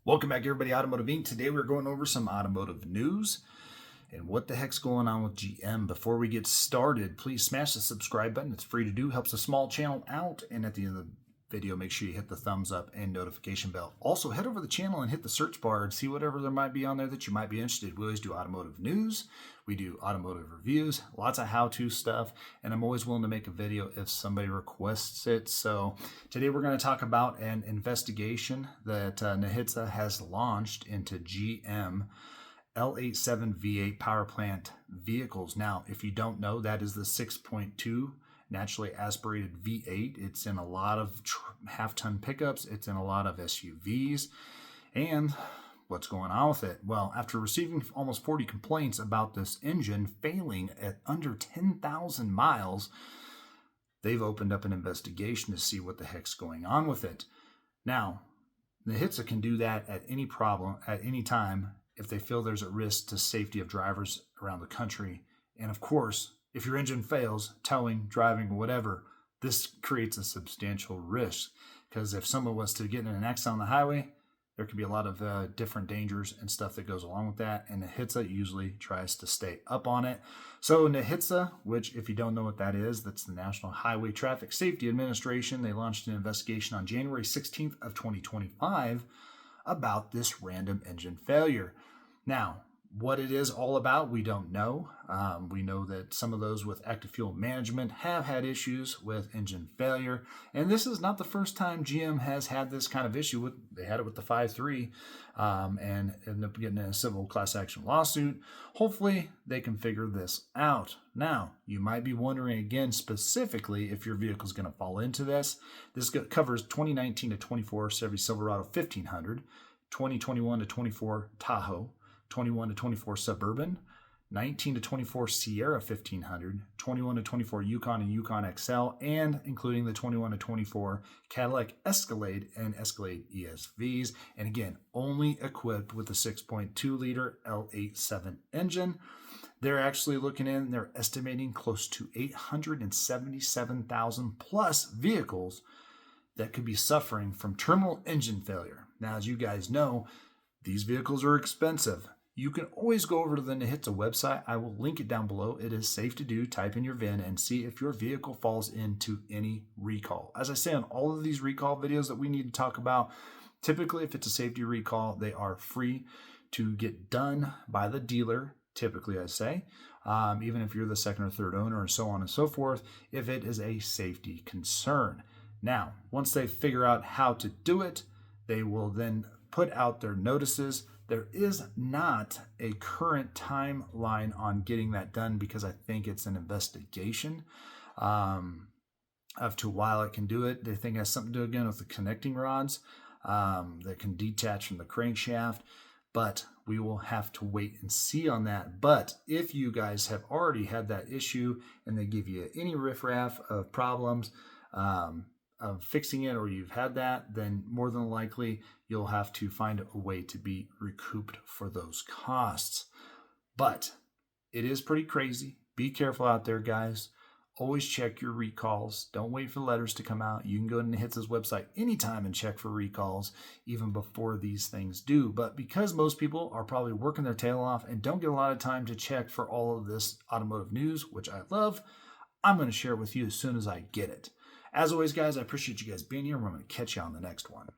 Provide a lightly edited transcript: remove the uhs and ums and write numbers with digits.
Welcome back, everybody. Automotive Inc. Today we're going over some automotive news and what the heck's going on with GM. Before we get started, please smash the subscribe button. It's free to do, helps a small channel out. And at the end of the video, make sure you hit the thumbs up and notification bell. Also, head over to the channel and hit the search bar and see whatever there might be on there that you might be interested. We always do automotive news. We do automotive reviews, lots of how-to stuff, and I'm always willing to make a video if somebody requests it. So today we're going to talk about an investigation that NHTSA has launched into GM L87 V8 power plant vehicles. Now, if you don't know, that is the 6.2 naturally aspirated V8. It's in a lot of half-ton pickups. It's in a lot of SUVs. And what's going on with it? Well, after receiving almost 40 complaints about this engine failing at under 10,000 miles, they've opened up an investigation to see what the heck's going on with it. Now, the NHTSA can do that at any problem, at any time, if they feel there's a risk to safety of drivers around the country. And of course, if your engine fails, towing, driving, whatever, this creates a substantial risk. Because if someone was to get in an accident on the highway, there could be a lot of different dangers and stuff that goes along with that. And NHTSA usually tries to stay up on it. So NHTSA, which if you don't know what that is, that's the National Highway Traffic Safety Administration. They launched an investigation on January 16th of 2025 about this random engine failure. Now, what it is all about, we don't know. We know that some of those with active fuel management have had issues with engine failure. And this is not the first time GM has had this kind of issue. They had it with the 5.3 and ended up getting in a civil class action lawsuit. Hopefully, they can figure this out. Now, you might be wondering again specifically if your vehicle is going to fall into this. This covers 2019 to 24 Chevy Silverado 1500, 2021 to 24 Tahoe, 21 to 24 Suburban, 19 to 24 Sierra 1500, 21 to 24 Yukon and Yukon XL, and including the 21 to 24 Cadillac Escalade and Escalade ESVs. And again, only equipped with the 6.2 liter L87 engine. They're actually they're estimating close to 877,000 plus vehicles that could be suffering from terminal engine failure. Now, as you guys know, these vehicles are expensive. You can always go over to the NHTSA website. I will link it down below. It is safe to do. Type in your VIN and see if your vehicle falls into any recall. As I say on all of these recall videos that we need to talk about, typically if it's a safety recall, they are free to get done by the dealer, typically I say, even if you're the second or third owner and so on and so forth, if it is a safety concern. Now, once they figure out how to do it, they will then put out their notices. There is not a current timeline on getting that done because I think it's an investigation of to while it can do it. They think it has something to do again with the connecting rods that can detach from the crankshaft, but we will have to wait and see on that. But if you guys have already had that issue and they give you any riffraff of problems, of fixing it, or you've had that, then more than likely you'll have to find a way to be recouped for those costs. But it is pretty crazy. Be careful out there, guys. Always check your recalls. Don't wait for letters to come out. You can go to NHTSA's website anytime and check for recalls, even before these things do. But because most people are probably working their tail off and don't get a lot of time to check for all of this automotive news, which I love, I'm going to share it with you as soon as I get it. As always, guys, I appreciate you guys being here. We're going to catch you on the next one.